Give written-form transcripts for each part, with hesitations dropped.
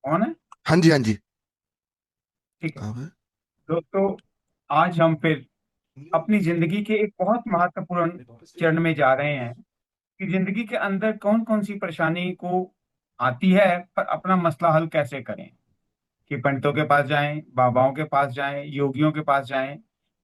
कौन है? हाँ जी, हाँ जी। ठीक है। कहाँ है? दोस्तों, आज हम फिर अपनी जिंदगी के एक बहुत महत्वपूर्ण चरण में जा रहे हैं कि जिंदगी के अंदर कौन कौन सी परेशानी को आती है, पर अपना मसला हल कैसे करें। कि पंडितों के पास जाएं, बाबाओं के पास जाएं, योगियों के पास जाएं।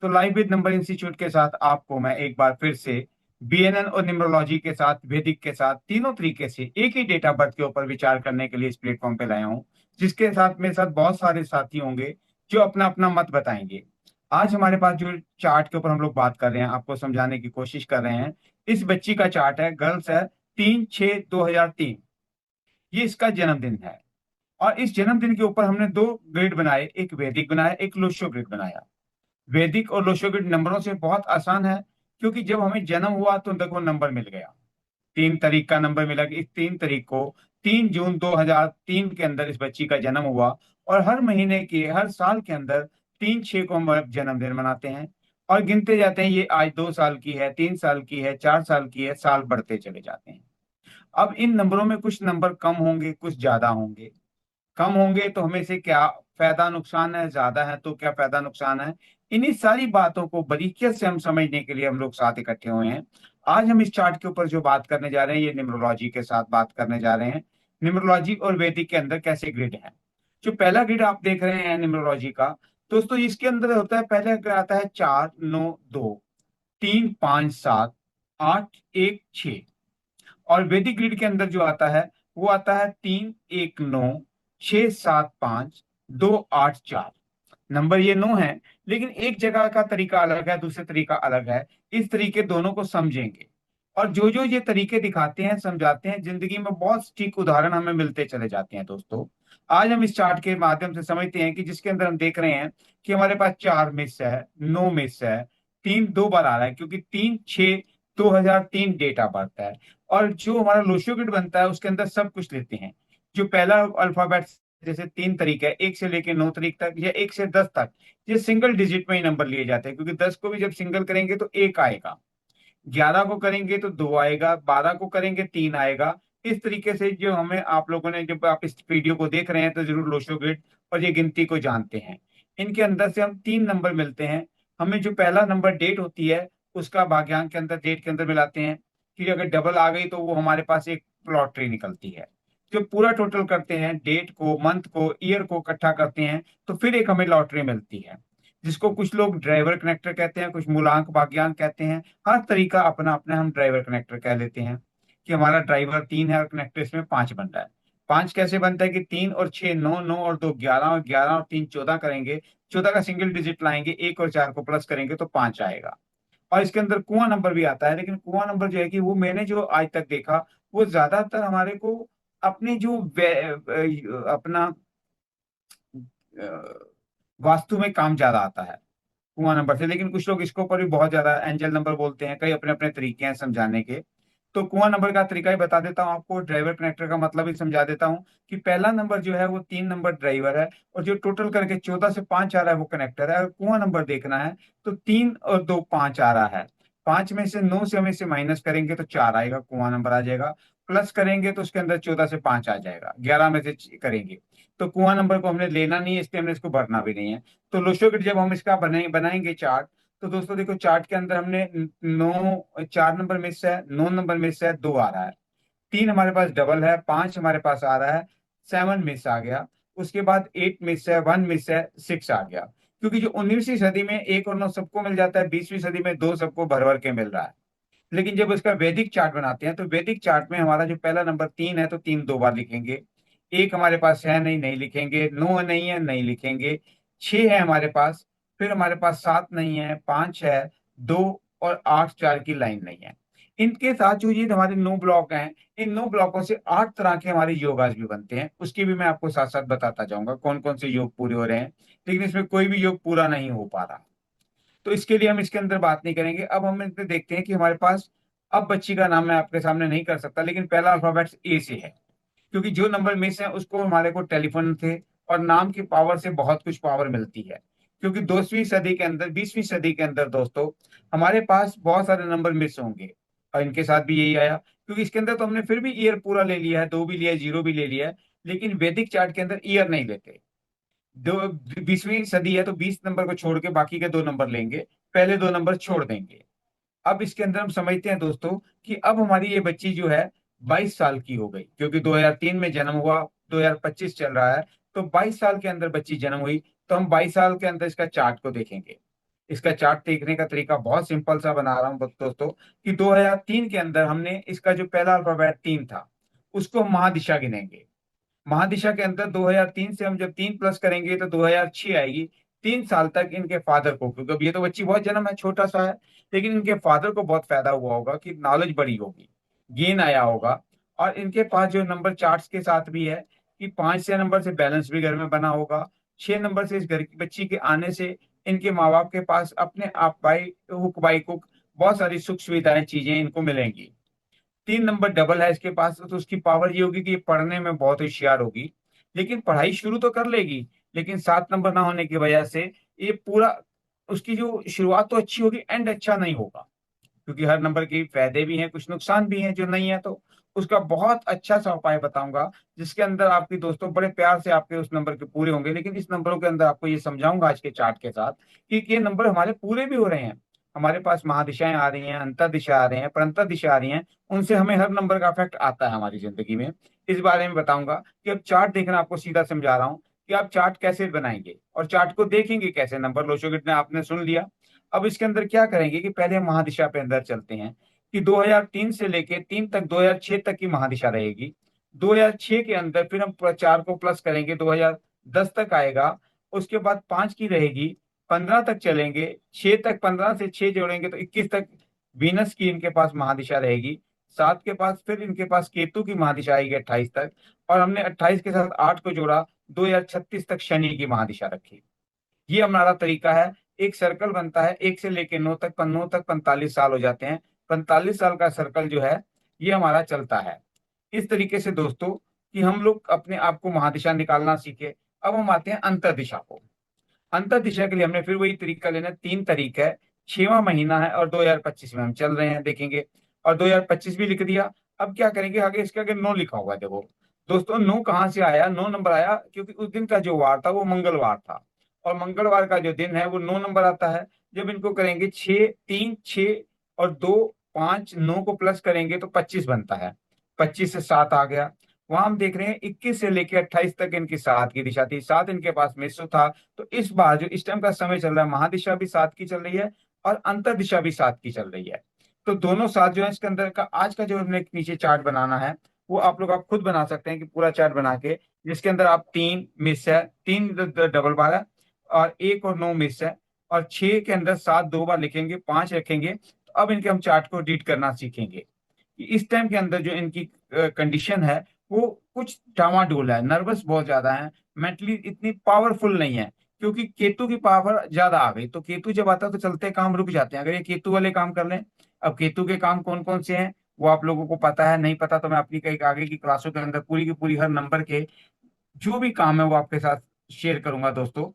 तो लाइव विद नंबर इंस्टीट्यूट के साथ आपको मैं एक बार फिर से बीएनएन और न्यूमरोलॉजी के साथ, वैदिक के साथ, तीनों तरीके से एक ही डेट ऑफ बर्थ के ऊपर विचार करने के लिए इस प्लेटफॉर्म पे लाया हूं। जिसके साथ मेरे साथ बहुत सारे साथी होंगे जो अपना अपना मत बताएंगे। आज हमारे पास जो चार्ट के ऊपर हम लोग बात कर रहे हैं, आपको समझाने की कोशिश कर रहे हैं। इस बच्ची का चार्ट है, गर्ल्स है, 3/6/2003। ये इसका जन्मदिन है। और इस जन्मदिन के ऊपर हमने दो ग्रिड बनाए, एक वैदिक बनाया, एक लोशो ग्रिड बनाया। वैदिक और लोशो ग्रिड नंबरों से बहुत आसान है, क्योंकि जब हमें जन्म हुआ तो देखो नंबर मिल गया। 3 तारीख का नंबर मिला कि इस 3 तारीख को, 3 जून 2003 के अंदर इस बच्ची का जन्म हुआ। और हर महीने के, हर साल के अंदर 3/6 को हम जन्मदिन मनाते हैं। और गिनते जाते हैं, ये आज 2 साल की है, 3 साल की है, 4 साल की है, साल बढ़ते चले जाते हैं। अब इन नंबरों में कुछ नंबर कम होंगे, कुछ ज्यादा होंगे। कम होंगे तो हमें से क्या फायदा नुकसान है, ज्यादा है तो क्या फायदा नुकसान है। इन्हीं सारी बातों को बारीकियत से हम समझने के लिए हम लोग साथ इकट्ठे हुए हैं। आज हम इस चार्ट के ऊपर जो बात करने जा रहे हैं, ये न्यूमरोलॉजी के साथ बात करने जा रहे हैं। न्यूमरोलॉजी और वैदिक के अंदर कैसे ग्रिड है। जो पहला ग्रिड आप देख रहे हैं न्यूमरोलॉजी का, दोस्तों इसके अंदर होता है, पहले अगर आता है 4 9 2, 3 5 7 8 1 6। और वैदिक ग्रिड के अंदर जो आता है, वो आता है 3 1 9 6 7 5 2 8 4। नंबर ये 9 है, लेकिन एक जगह का तरीका अलग है, दूसरे तरीका अलग है। इस तरीके दोनों को समझेंगे। और जो जो ये तरीके दिखाते हैं, समझाते हैं, जिंदगी में बहुत ठीक उदाहरण हमें मिलते चले जाते हैं। दोस्तों, आज हम इस चार्ट के माध्यम से समझते हैं कि जिसके अंदर हम देख रहे हैं कि हमारे पास 4 मिस है, 9 मिस है, 3 2 बार आ रहा है, क्योंकि 3/6/2003 डेट ऑफ बर्थ है। और जो हमारा लोशोगिट बनता है उसके अंदर सब कुछ लेते हैं। जो पहला अल्फाबेट, जैसे 3 तरीके है, 1 से लेके 9 तारीख तक या 1 से 10 तक, ये सिंगल डिजिट में ही नंबर लिए जाते हैं, क्योंकि 10 को भी जब सिंगल करेंगे तो एक आएगा, 11 को करेंगे तो दो आएगा, 12 को करेंगे तीन आएगा। इस तरीके से जो हमें, आप लोगों ने, जब आप इस वीडियो को देख रहे हैं तो जरूर लोशो ग्रिड और ये गिनती को जानते हैं। इनके अंदर से हम 3 नंबर मिलते हैं। हमें जो पहला नंबर डेट होती है, उसका भाग्यांक के अंदर, डेट के अंदर मिलाते हैं। कि अगर डबल आ गई तो वो हमारे पास एक लॉटरी निकलती है। जो पूरा टोटल करते हैं, डेट को, मंथ को, ईयर को इकट्ठा करते हैं, तो फिर एक हमें लॉटरी मिलती है। जिसको कुछ लोग ड्राइवर कनेक्टर कहते हैं, कुछ मूलांक भाग्यांक कहते हैं। हर तरीका अपना अपना, हम ड्राइवर कनेक्टर कह लेते हैं कि हमारा ड्राइवर 3 है और कनेक्टर इसमें 5 बन रहा है। 5 कैसे बनता है कि 3 और 6 9, 9 और 2 11, और 11 और 3 14 करेंगे। 14 का सिंगल डिजिट लाएंगे, 1 और 4 को प्लस करेंगे तो 5 आएगा। और इसके अंदर कुआं नंबर भी आता है, लेकिन कुआं नंबर जो है कि वो मैंने जो आज तक देखा, वो ज्यादातर हमारे को अपनी जो अपना वास्तु में काम ज्यादा आता है कुआं नंबर से। लेकिन कुछ लोग इसको पर भी बहुत ज्यादा एंजल नंबर बोलते हैं, कई अपने अपने तरीके हैं समझाने के। तो कुआं नंबर का तरीका ही बता देता हूँ आपको, ड्राइवर कनेक्टर का मतलब ही समझा देता हूँ। कि पहला नंबर जो है वो 3 नंबर ड्राइवर है, और जो टोटल करके 14 से 5 आ रहा है वो कनेक्टर है। और कुआं नंबर देखना है तो 3 और 2 5 आ रहा है। 5 में से 9 से हम इसे माइनस करेंगे तो 4 आएगा, कुआं नंबर आ जाएगा। प्लस करेंगे तो उसके अंदर 14 से 5 आ जाएगा, 11 में से करेंगे तो कुआं नंबर को हमने लेना नहीं है, इसलिए हमने इसको भरना भी नहीं है। तो लोशोगिट जब हम इसका बनाएंगे चार्ट, तो दोस्तों देखो चार्ट के अंदर हमने नौ, 4 नंबर मिस है, 9 नंबर मिस है, 2 आ रहा है। 3 हमारे पास डबल है, 5 हमारे पास आ रहा है, 7 मिस आ गया। उसके बाद 8 मिस है, 1 मिस है, 6 आ गया। क्योंकि जो 19वीं सदी में 1 और 9 सबको मिल जाता है, 20वीं सदी में 2 सबको भर भर के मिल रहा है। लेकिन जब इसका वैदिक चार्ट बनाते हैं, तो वैदिक चार्ट में हमारा जो पहला नंबर 3 है तो 3 2 बार लिखेंगे। एक हमारे पास है नहीं, नहीं लिखेंगे। 9 नहीं है, नहीं लिखेंगे। 6 है हमारे पास, फिर हमारे पास 7 नहीं है, 5 है, 2 और 8 4 की लाइन नहीं है। इनके साथ जो ये हमारे 9 ब्लॉक हैं, इन 9 ब्लॉकों से 8 तरह के हमारे योगास भी बनते हैं। उसकी भी मैं आपको साथ साथ बताता जाऊंगा कौन कौन से योग पूरे हो रहे हैं। लेकिन इसमें कोई भी योग पूरा नहीं हो पा रहा, तो इसके लिए हम इसके अंदर बात नहीं करेंगे। अब हम इसमें देखते हैं कि हमारे पास, अब बच्ची का नाम मैं आपके सामने नहीं कर सकता, लेकिन पहला अल्फाबेट ए से है। क्योंकि जो नंबर मिस है उसको हमारे को टेलीफोन थे, और नाम की पावर से बहुत कुछ पावर मिलती है। क्योंकि 20वीं सदी के अंदर, 20वीं सदी के अंदर दोस्तों, हमारे पास बहुत सारे नंबर मिस होंगे। और इनके साथ भी यही आया, क्योंकि इसके अंदर तो हमने फिर भी ईयर पूरा ले लिया है, 2 भी लिया है, 0 भी ले लिया है। लेकिन वैदिक चार्ट के अंदर ईयर नहीं लेते। दो 20वीं सदी है तो 20 नंबर को छोड़ के बाकी के 2 नंबर लेंगे, पहले 2 नंबर छोड़ देंगे। अब इसके अंदर हम समझते हैं दोस्तों कि अब हमारी ये बच्ची जो है 22 साल की हो गई, क्योंकि 2003 में जन्म हुआ, 2025 चल रहा है, तो 22 साल के अंदर बच्ची जन्म हुई। तो हम 22 साल के अंदर इसका चार्ट को देखेंगे। इसका चार्ट देखने का तरीका बहुत सिंपल सा बना रहा हूँ दोस्तों, कि 2003 के अंदर हमने इसका जो पहला अल्फाबेट 3 था, उसको हम महादिशा गिनेंगे। महादिशा के अंदर 2003 से हम जब 3 प्लस करेंगे तो 2006 आएगी। 3 साल तक इनके फादर को, क्योंकि अब ये तो बच्ची बहुत जन्म है, छोटा सा है, लेकिन इनके फादर को बहुत फायदा हुआ होगा कि नॉलेज बढ़ी होगी, गेन आया होगा। और इनके पास जो नंबर चार्ट्स के साथ भी है कि 5 6 नंबर से बैलेंस भी घर में बना होगा। 6 नंबर से इस घर की बच्ची के आने से इनके माँ बाप के पास अपने आप बाई हुक बाई कुक बहुत सारी सुख सुविधाएं चीजें इनको मिलेंगी। 3 नंबर डबल है इसके पास, तो उसकी पावर ये होगी कि ये पढ़ने में बहुत होशियार होगी, लेकिन पढ़ाई शुरू तो कर लेगी, लेकिन 7 नंबर ना होने की वजह से ये पूरा, उसकी जो शुरुआत तो अच्छी होगी, एंड अच्छा नहीं होगा। क्योंकि हर नंबर के फायदे भी हैं, कुछ नुकसान भी हैं जो नहीं है, तो उसका बहुत अच्छा सा उपाय बताऊंगा, जिसके अंदर आपकी दोस्तों बड़े प्यार से आपके उस नंबर के पूरे होंगे। लेकिन इस नंबरों के अंदर आपको ये समझाऊंगा आज के चार्ट के साथ कि ये नंबर हमारे पूरे भी हो रहे हैं। हमारे पास महादिशाएं आ रही हैं, अंतर दिशा आ रहे हैं, परंतर दिशा आ रही हैं, उनसे हमें हर नंबर का इफेक्ट आता है हमारी जिंदगी में। इस बारे में बताऊंगा कि अब चार्ट देखना, आपको सीधा समझा रहा हूँ कि आप चार्ट कैसे बनाएंगे और चार्ट को देखेंगे कैसे। नंबर लोशोगिट ने आपने सुन लिया। अब इसके अंदर क्या करेंगे कि पहले हम महादिशा पे अंदर चलते हैं, कि 2003 से लेके 3 तक, 2006 तक की महादिशा रहेगी। 2006 के अंदर फिर हम 4 को प्लस करेंगे, 2010 तक आएगा। उसके बाद 5 की रहेगी, 15 तक चलेंगे, 6 तक, 15 से 6 जोड़ेंगे तो 21 तक वीनस की इनके पास महादिशा रहेगी। 7 के पास फिर इनके पास केतु की महादिशा आएगी 28 तक। और हमने 28 के साथ 8 को जोड़ा, 2036 तक शनि की महादिशा रखी। ये हमारा तरीका है। एक सर्कल बनता है 1 से लेके 9 तक, 9 तक 45 साल हो जाते हैं। 45 साल का सर्कल जो है ये हमारा चलता है इस तरीके से दोस्तों, कि हम लोग अपने आप को महादिशा निकालना सीखे। अब हम आते हैं अंतर दिशा को। अंतर दिशा के लिए हमने फिर वही तरीका लेना है। 3 तरीका है, 6वां महीना है और 2025 में हम चल रहे हैं, देखेंगे। और 2025 भी लिख दिया। अब क्या करेंगे, आगे इसके आगे 9 लिखा हुआ है, देखो दोस्तों 9 कहाँ से आया, 9 नंबर आया क्योंकि उस दिन का जो वार था वो मंगलवार था, और मंगलवार का जो दिन है वो 9 नंबर आता है। जब इनको करेंगे 6 3 6 और 2 5 9 को प्लस करेंगे तो 25 बनता है। 25 से 7 आ गया। वहां हम देख रहे हैं 21 से लेकर 28 तक इनकी 7 की दिशा थी, 7 इनके पास मिश्र था। तो इस बार जो इस टाइम का समय चल रहा है, महादिशा भी 7 की चल रही है और अंतर दिशा भी 7 की चल रही है। तो दोनों साथ जो है इसके अंदर का आज का जो हमने नीचे चार्ट बनाना है, वो आप लोग आप खुद बना सकते हैं कि पूरा चार्ट बना के, जिसके अंदर आप 3 मिस है, 3 डबल बार है, और 1 और 9 मिस है, और 6 के अंदर 7 2 बार लिखेंगे, 5 रखेंगे। तो अब इनके हम चार्ट को रीड करना सीखेंगे कि इस टाइम के अंदर जो इनकी कंडीशन है वो कुछ डामाडोल है, नर्वस बहुत ज्यादा है, मेंटली इतनी पावरफुल नहीं है, क्योंकि केतु की पावर ज्यादा आ गई। तो केतु जब आता है तो चलते काम रुक जाते हैं अगर ये केतु वाले काम कर लें। अब केतु के काम कौन कौन से हैं वो आप लोगों को पता है, नहीं पता तो मैं अपनी कई आगे की क्लासों के अंदर पूरी की पूरी हर नंबर के जो भी काम है वो आपके साथ शेयर करूंगा दोस्तों।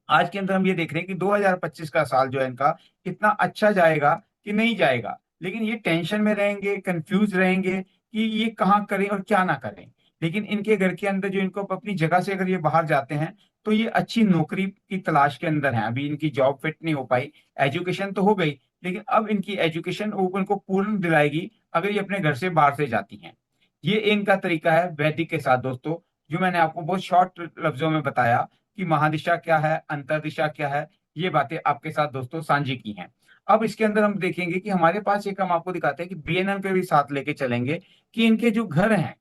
आज के अंदर हम ये देख रहे हैं कि 2025 का साल जो है इनका कितना अच्छा जाएगा कि नहीं जाएगा, लेकिन ये टेंशन में रहेंगे, कंफ्यूज रहेंगे कि ये कहाँ करें और क्या ना करें। लेकिन इनके घर के अंदर जो इनको अपनी जगह से अगर ये बाहर जाते हैं तो ये अच्छी नौकरी की तलाश के अंदर हैं। अभी इनकी जॉब फिट नहीं हो पाई, एजुकेशन तो हो गई, लेकिन अब इनकी एजुकेशन वो इनको पूर्ण दिलाएगी अगर ये अपने घर से बाहर से जाती हैं। ये इनका तरीका है वैदिक के साथ दोस्तों, जो मैंने आपको बहुत शॉर्ट लफ्जों में बताया कि महादिशा क्या है, अंतर दिशा क्या है, ये बातें आपके साथ दोस्तों साझी की हैं। अब इसके अंदर हम देखेंगे कि हमारे पास एक, हम आपको दिखाते हैं कि बीएनएन के भी साथ लेके चलेंगे कि इनके जो घर हैं,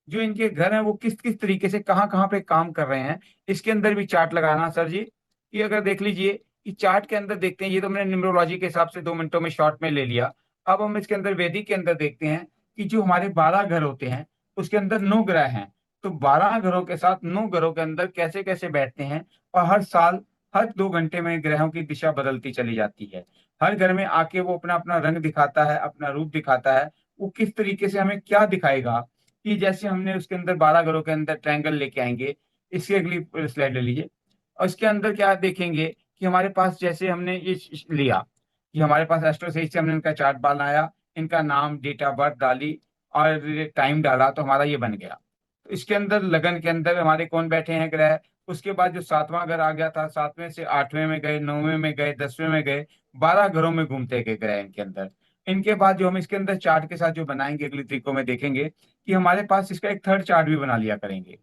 जो इनके घर हैं वो किस किस तरीके से कहाँ कहाँ पे काम कर रहे हैं। इसके अंदर भी चार्ट लगाना सर जी, कि अगर देख लीजिए कि चार्ट के अंदर देखते हैं, ये तो मैंने न्यूमरोलॉजी के हिसाब से 2 मिनटों में शॉर्ट में ले लिया। अब हम इसके अंदर वैदिक के अंदर देखते हैं कि जो हमारे 12 घर होते हैं उसके अंदर 9 ग्रह हैं। तो 12 घरों के साथ 9 घरों के अंदर कैसे कैसे बैठते हैं, और हर साल हर 2 घंटे में ग्रहों की दिशा बदलती चली जाती है। हर घर में आके वो अपना अपना रंग दिखाता है, अपना रूप दिखाता है। वो किस तरीके से हमें क्या दिखाएगा, कि जैसे हमने उसके अंदर 12 घरों के अंदर ट्रायंगल लेके आएंगे। इसकी अगली स्लाइड ले लीजिए। और इसके अंदर क्या देखेंगे कि हमारे पास जैसे हमने ये लिया कि हमारे पास एस्ट्रो से हमने इनका चार्ट बनाया, इनका नाम, डेट ऑफ बर्थ डाली और टाइम डाला, तो हमारा ये बन गया। तो इसके अंदर लगन के अंदर हमारे कौन बैठे हैं ग्रह। उसके बाद जो सातवां घर आ गया था, सातवें से आठवें में गए, नौवें में गए, दसवें में गए, 12 घरों में घूमते गए ग्रह इनके अंदर। इनके बाद जो हम इसके अंदर चार्ट के साथ जो बनाएंगे अगली तरीकों में देखेंगे कि हमारे पास इसका एक थर्ड चार्ट भी बना लिया करेंगे।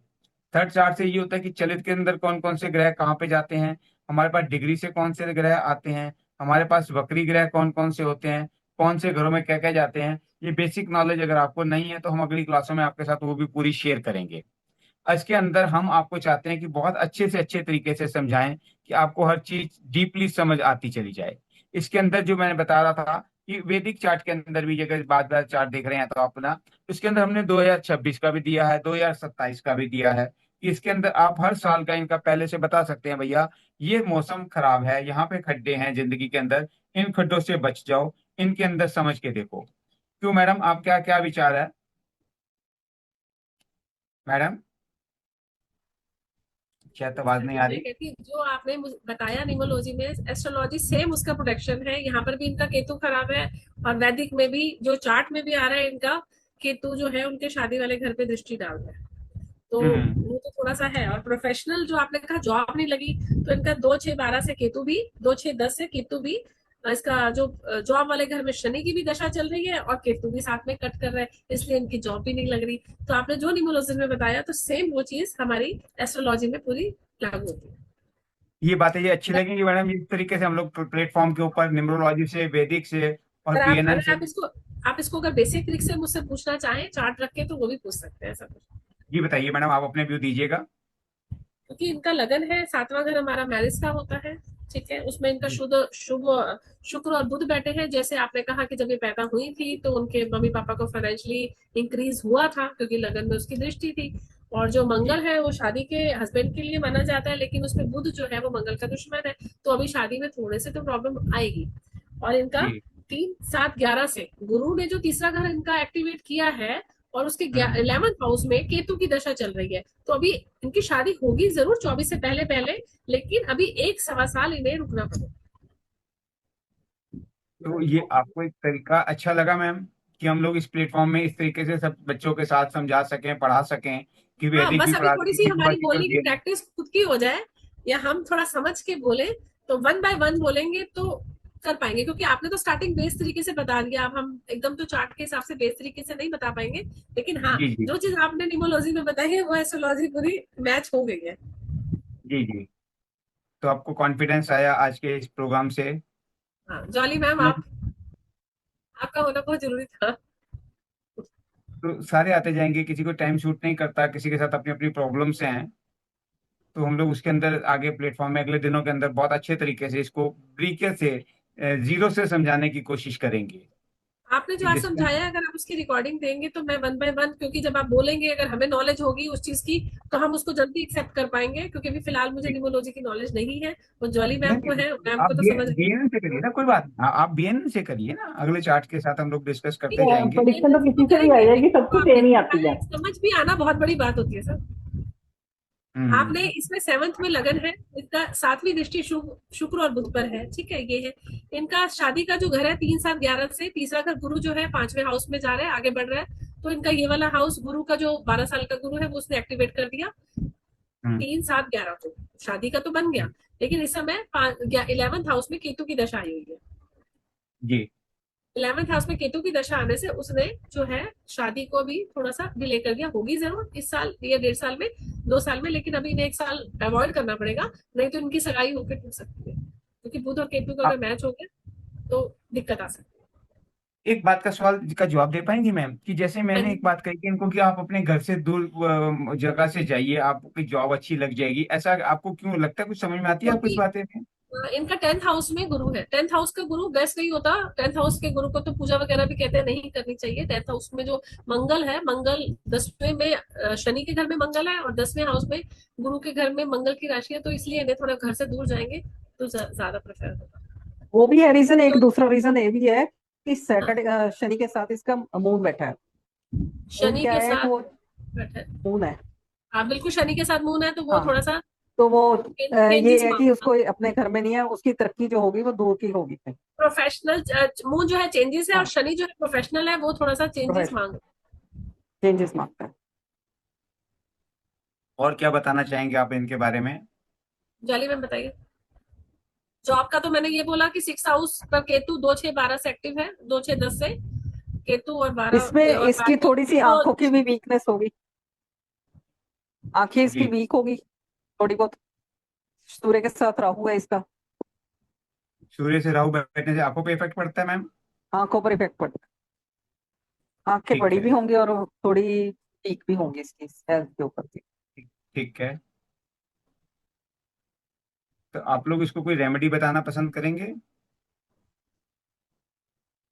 थर्ड चार्ट से ये होता है कि चलित के अंदर कौन कौन से ग्रह कहाँ पे जाते हैं, हमारे पास डिग्री से कौन से ग्रह आते हैं, हमारे पास वक्री ग्रह कौन कौन से होते हैं, कौन से घरों में क्या क्या जाते हैं। ये बेसिक नॉलेज अगर आपको नहीं है तो हम अगली क्लासों में आपके साथ वो भी पूरी शेयर करेंगे। इसके अंदर हम आपको चाहते हैं कि बहुत अच्छे से अच्छे तरीके से समझाएं कि आपको हर चीज डीपली समझ आती चली जाए। इसके अंदर जो मैंने बता रहा था कि वैदिक चार्ट के अंदर भी अगर बार बार चार्ट देख रहे हैं तो अपना, इसके अंदर हमने 2026 का भी दिया है, 2027 का भी दिया है। कि इसके अंदर आप हर साल का इनका पहले से बता सकते हैं, भैया ये मौसम खराब है, यहाँ पे खड्डे हैं जिंदगी के अंदर, इन खड्डों से बच जाओ, इनके अंदर समझ के देखो। क्यों मैडम, आप क्या क्या विचार है मैडम? शायद आवाज नहीं आ मैं रही। कहती हूँ, जो आपने बताया न्यूमरोलॉजी में एस्ट्रोलॉजी सेम उसका प्रोडक्शन है। यहाँ पर भी इनका केतु खराब है, और वैदिक में भी जो चार्ट में भी आ रहा है इनका केतु जो है उनके शादी वाले घर पे दृष्टि डाल रहा है। तो हम्म। वो तो थोड़ा सा है। और प्रोफेशनल जो आपने कहा जॉब नहीं लगी, तो इनका 2 6 12 से केतु भी, 2 6 10 से केतु भी, इसका जो जॉब वाले घर में शनि की भी दशा चल रही है और केतु भी साथ में कट कर रहा है, इसलिए इनकी जॉब भी नहीं लग रही। तो आपने जो न्यूमरोलॉजी में बताया तो सेम वो चीज हमारी एस्ट्रोलॉजी में पूरी लागू होती है। ये बातें ये अच्छी लगेंगी मैडम, इस तरीके से हम लोग प्लेटफॉर्म के ऊपर न्यूमरोलॉजी से, वैदिक से और अगर आप पीएनएम अगर से। आप इसको अगर बेसिक ट्रिक से मुझसे पूछना चाहें चार्ट रख के, तो वो भी पूछ सकते हैं सब कुछ। जी बताइए मैडम, आप अपने व्यू दीजिएगा। क्योंकि इनका लगन है, 7वां घर हमारा मैरिज का होता है। ठीक है, उसमें इनका जी। शुद्ध शुभ शुक्र और बुध बैठे हैं। जैसे आपने कहा कि जब ये पैदा हुई थी तो उनके मम्मी पापा को फाइनेंशियली इंक्रीज हुआ था, क्योंकि लगन में उसकी दृष्टि थी। और जो जी। मंगल है वो शादी के हस्बैंड के लिए माना जाता है, लेकिन उसमें बुध जो है वो मंगल का दुश्मन है। तो अभी शादी में थोड़े से तो प्रॉब्लम आएगी। और इनका जी। 3 7 11 से गुरु ने जो तीसरा घर इनका एक्टिवेट किया है, और उसके हम्म। 11th हाउस में केतु की दशा चल रही है। तो अभी इनकी शादी होगी जरूर 24 से पहले पहले, लेकिन अभी 1 सवा साल इन्हें रुकना पड़ेगा। तो ये आपको एक तरीका अच्छा लगा मैम, कि हम लोग इस प्लेटफॉर्म में इस तरीके से सब बच्चों के साथ समझा सकें, पढ़ा सकें, कि हाँ, वैदिक भी बस अभी पढ़ा थोड़ी दें, सी हमारी न्यूमर्सिकल बोलने की भी है। प्रैक्टिस खुद की हो जाए, या हम थोड़ा समझ के बोले, तो 1 बाय 1 बोलेंगे तो कर पाएंगे। क्योंकि आपने तो स्टार्टिंग बेस तरीके से बता दिया, अब हम एकदम तो चार्ट के हिसाब से बेस तरीके से नहीं बता पाएंगे। लेकिन हाँ, जी जी। जो चीज आपने निमोलॉजी में बताई है वो एस्ट्रोलॉजी पूरी मैच हो गई है। जी जी। तो आपको कॉन्फिडेंस आया आज के इस प्रोग्राम से? हाँ जॉली मैम, मैं आपका होना बहुत जरूरी था। तो सारे आते जाएंगे, किसी को टाइम शूट नहीं करता, किसी के साथ अपनी अपनी प्रॉब्लम्स हैं। तो हम लोग उसके अंदर आगे प्लेटफॉर्म में अगले दिनों के अंदर बहुत अच्छे तरीके से इसको ब्रीके से, जीरो से समझाने की कोशिश करेंगे। आपने जो कि आज जिसमें समझाया, अगर आप उसकी रिकॉर्डिंग देंगे तो मैं 1 बाय 1, क्योंकि जब आप बोलेंगे अगर हमें नॉलेज होगी उस चीज की, तो हम उसको जल्दी एक्सेप्ट कर पाएंगे। क्योंकि अभी फिलहाल मुझे निमोलॉजी की नॉलेज नहीं है, वो जॉली नहीं मैम को नहीं, है, मैम आप को तो समझ रही बीएनएन से करिए ना, कोई बात नहीं, आप बीएनएन से करिए ना, अगले चार्ट के साथ हम लोग डिस्कस करते जाएंगे। है। प्रोडिक्शन तो तो किसी से भी आ करेंगे, जाएगी, लेकिन जो सबको आपने सेम ही आती बताया है। समझ भी आना बहुत बड़ी बात होती है सर। आपने हम्म। इसमें 7th में लगन है, इसका 7वीं दृष्टि शुभ शुक्र और बुध पर है। ठीक है, ये है इनका शादी का जो घर है। 3 7 11 से तीसरा घर गुरु जो है 5वें हाउस में जा रहा है, आगे बढ़ रहा है। तो इनका ये वाला हाउस गुरु का जो 12 साल का गुरु है वो उसने एक्टिवेट कर दिया। हम्म। 3 7 11 को शादी का तो बन गया, लेकिन इस समय 11th हाउस में केतु की दशा आई हुई है। जी। 11th हाउस में केतु की दशा आने से उसने जो है शादी को भी थोड़ा सा डिले कर दिया। होगी जरूर इस साल या 1.5 साल में, 2 साल में, लेकिन अभी इन्हें 1 साल अवॉइड करना पड़ेगा। नहीं तो इनकी सगाई होकर टूट सकती है, क्योंकि बुध और केतु का आप अगर मैच हो गया तो दिक्कत आ सकती एक बात का सवाल का जवाब दे पाएंगी मैम, कि जैसे है। हाँ मैंने जी। एक बात कही कि इनको कि आप अपने घर से दूर जगह से जाइए, आपकी जॉब अच्छी लग जाएगी, ऐसा आपको क्यों लगता है? कुछ समझ में आती है आपको इस क्योंकि बातें में? इनका 10th हाउस में गुरु है। 10th हाउस का गुरु बेस्ट नहीं होता। 10th हाउस के गुरु को तो पूजा वगैरह भी कहते हैं नहीं करनी चाहिए। 10th हाउस में जो मंगल है, मंगल 10वें में, शनि के घर में मंगल है, और 10वें हाउस में गुरु के घर में मंगल की राशि है। तो इसलिए इन्हें थोड़ा घर से दूर जाएंगे तो ज्यादा प्रेफर होगा। वो भी है रीजन, एक तो दूसरा रीजन ये भी है कि हाँ, सैटरडे शनि के साथ इसका मून बैठा है। मून शनि क्या के है साथ वो? बैठा है। मून है। हाँ बिल्कुल, शनि के साथ मून है तो वो हाँ, थोड़ा सा तो वो ये चेंजेस है कि मांगेगा। उसको अपने घर में नहीं है, उसकी तरक्की जो होगी वो दूर की होगी। प्रोफेशनल मून जो है चेंजेस है, और हाँ, शनि जो है प्रोफेशनल है, वो थोड़ा सा चेंजेस प्रोफेशनल मांग। चेंजेस मांगता है। और क्या बताना चाहेंगे आप इनके बारे में? जाली मैम बताइए। जॉब का तो मैंने ये बोला कि 6 हाउस पर केतु 2 6 12 से एक्टिव है, 2 6 10 से केतु और 12 इसमें और इसकी बाकी थोड़ी सी तो आंखों की भी वीकनेस होगी, आंखें इसकी जी। वीक होगी थोड़ी बहुत। सूर्य के साथ राहु है इसका, सूर्य से राहु बैठने से आंखों पे इफेक्ट पड़ता है मैम? आंखों पर इफेक्ट पड़ता है। आंखें ठीक बड़ी है। भी होंगी और थोड़ी वीक भी होंगी इसकी हेल्थ के ऊपर भी। ठीक ठीक है। तो आप लोग इसको कोई रेमेडी बताना पसंद करेंगे? इनकी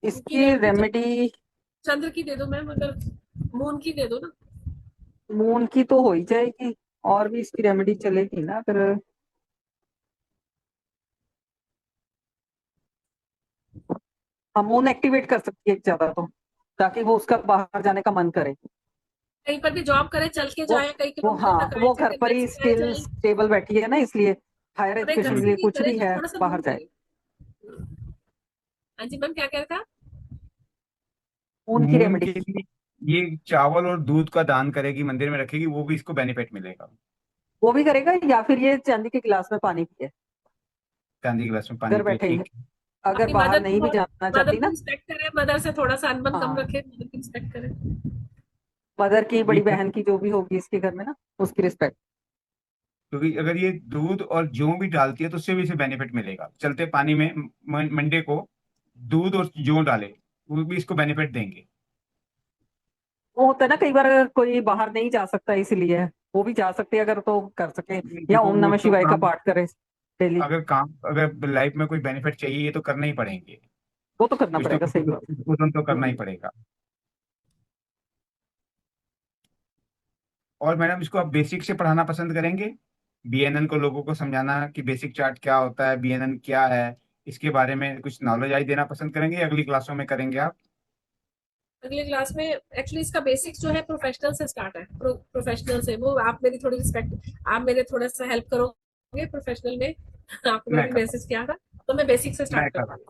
इसकी रेमेडी रेमेडी चंद्र की दे दो मैम, अगर मून की दे दो ना। मून की तो हो ही जाएगी, और भी इसकी रेमेडी चलेगी ना फिर। हम मून एक्टिवेट कर सकती है ज्यादा तो, ताकि वो उसका बाहर जाने का मन करे। कहीं पर भी जॉब करे, चल के वो जाए, कई वो किलोमीटर हाँ, तक आए, वो घर चाहे पर बस ही से आए स्टिल जाए, स्टेबल बैठी है ना, इसलिए हायर और एक घर एजुकेशन के से लिए नहीं कुछ करे भी तो है थोड़ा सा बाहर मूव जाए। करे। हाँ जी मैम, क्या कह रहा था? मून की मून रेमेडी के लिए ये चावल और दूध का दान करेगी, मंदिर में रखेगी, वो भी इसको बेनिफिट मिलेगा। वो भी करेगा, या फिर ये चांदी के गिलास में पानी पिए चांदी के गिलास में पानी घर पिए, बैठे ही। ठीक है। अगर अपनी बाहर मदर नहीं को, भी जाना मदर चाहती को ना, रिस्पेक्ट करे, मदर से थोड़ा सा अनबन कम हाँ, रखे, मदर की रिस्पेक्ट करे। मदर की, जी बड़ी बहन की, जो भी होगी इसके घर में ना, उसकी रिस्पेक्ट। क्योंकि अगर ये दूध और जौ भी डालती है तो उससे भी इसे बेनिफिट मिलेगा। चलते पानी में मंडे को दूध और जौ डाले, वो भी इसको बेनिफिट देंगे। वो होता है ना, कई बार अगर कोई बाहर नहीं जा सकता, इसलिए वो भी जा सकते हैं अगर तो कर सके, नहीं, या देखो ओम वो नमः तो शिवाय का काम, पाठ करे डेली। अगर लाइफ में कोई बेनिफिट चाहिए ये तो करना ही पड़ेंगे। वो तो करना कुछ तो पड़ेगा, कुछ सही बात। तो करना ही पड़ेगा। और मैडम इसको आप बेसिक से पढ़ाना पसंद करेंगे? बीएनएन को लोगों को समझाना कि बेसिक चार्ट क्या होता है, बीएनएन क्या है, इसके बारे में कुछ नॉलेज आई देना पसंद करेंगे, या अगली क्लासों में करेंगे आप? अगली क्लास में एक्चुअली इसका बेसिक्स जो है प्रोफेशनल से स्टार्ट है, प्रोफेशनल से, वो आप मेरी थोड़ी रिस्पेक्ट, आप मेरे थोड़ा सा हेल्प करोगे प्रोफेशनल में। आपको मैंने मैं भी कर मैसेज किया था, तो मैं बेसिक से मैं स्टार्ट कर करूंगी।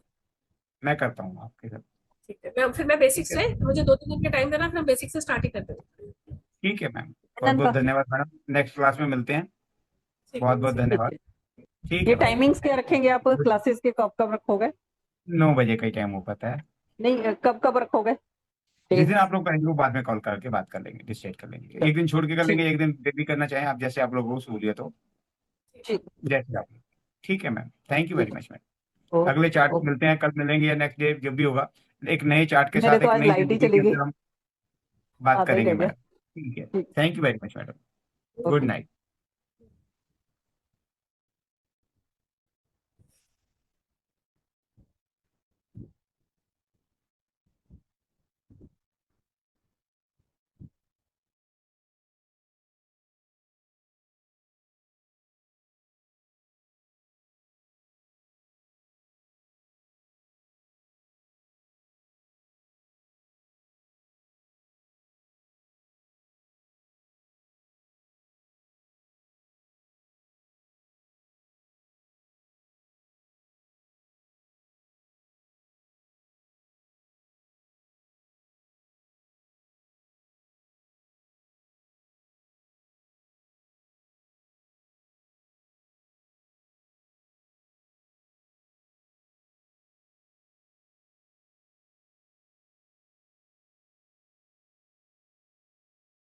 मैं करता हूँ आपके साथ। ठीक है, मैं बेसिक ठीक है। से, मुझे 2 3 दिन का टाइम देना, फिर हम बेसिक से स्टार्ट ही करते हैं। ठीक है मैम। बहुत नंदन बहुत का, धन्यवाद मैडम, नेक्स्ट क्लास में मिलते हैं। ठीक है बहुत जी, बहुत ठीक धन्यवाद। है। ठीक ये है मैम। टाइमिंग्स क्या रखेंगे आप क्लासेस के, कब कब रखोगे? 9 बजे का ही टाइम हो पाता है। नहीं, कब कब रखोगे जिस दिन डेट्स? आप लोग करेंगे वो बाद में कॉल करके बात कर लेंगे, डिसाइड कर लेंगे, एक दिन छोड़ के कर ठीक, लेंगे, एक दिन डेली करना चाहें आप, जैसे आप लोगों को सहूलियत हो। ठीक, जैसे आप। ठीक है मैम, थैंक यू वेरी ठीक। Much ma'am. ओके, अगले चार्ट में ओके। मिलते हैं, कल मिलेंगे या नेक्स्ट डे जब भी होगा। एक नए चार्ट के मेरे साथ तो एक आज नई लाइट ही जिंदगी के चली गई, अंदर हम बात आधा ही करेंगे रह गया। मैडम। ठीक है। ठीक। Thank you very much madam. Good okay. Night.